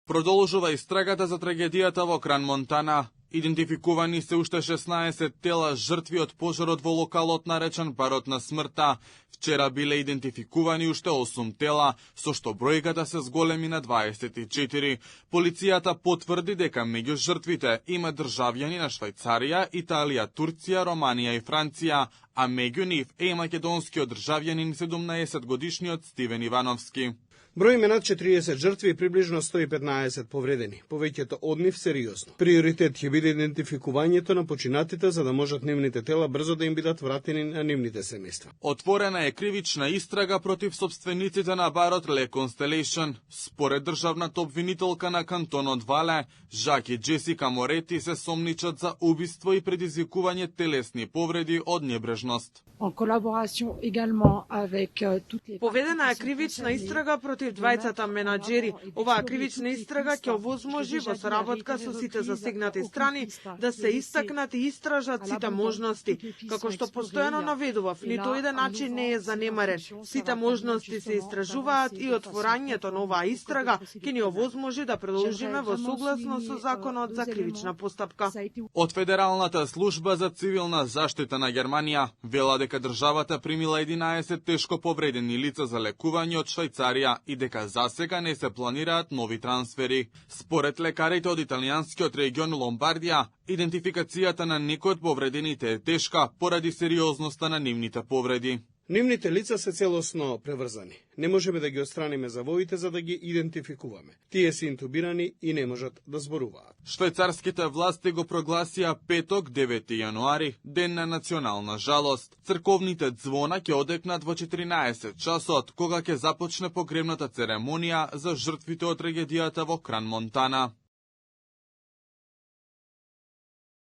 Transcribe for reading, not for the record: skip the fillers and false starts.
Продолжува истрагата за трагедијата во Кран Монтана. Идентификувани се уште 16 тела жртви од пожарот во локалот наречен Барот на смртта. Вчера биле идентификувани уште 8 тела, со што бројката се зголеми на 24. Полицијата потврди дека меѓу жртвите има државјани на Швајцарија, Италија, Турција, Романија и Франција, а меѓу нив е и македонскиот државјанин 17-годишниот Стивен Ивановски. Броиме над 40 жртви и приближно 115 повредени, повеќето од нив сериозно. Приоритет ќе биде идентификувањето на починатите за да можат нивните тела брзо да им бидат вратени на нивните семејства. Отворена е кривична истрага против собствениците на барот Le Constellation. Според државната обвинителка на кантонот Вале, Жак и Джесика Морети се сомничат за убиство и предизвикување телесни повреди од небрежност. Поведена е кривична истрага против двајцата менаџери. Оваа кривична истрага ќе овозможи во соработка со сите засегнати страни да се истакнат и истражат сите можности. Како што постојано наведував, ниту еден начин не е занемарен. Сите можности се истражуваат и отворањето на оваа истрага ќе ни овозможи да продолжиме во согласно со законот за кривична постапка. Од Федералната служба за цивилна заштита на Германија вела дека државата примила 11 тешко повредени лица за лекување од Швајцарија и дека засега не се планираат нови трансфери. Според лекарите од италијанскиот регион Ломбардија, идентификацијата на некој од повредените е тешка поради сериозноста на нивните повреди. Нивните лица се целосно преврзани. Не можеме да ги отстраниме завоите за да ги идентификуваме. Тие се интубирани и не можат да зборуваат. Швајцарските власти го прогласија петок 9 јануари ден на национална жалост. Црковните звона ќе одекнат во 14 часот, кога ќе започне погребната церемонија за жртвите од трагедијата во Кран Монтана.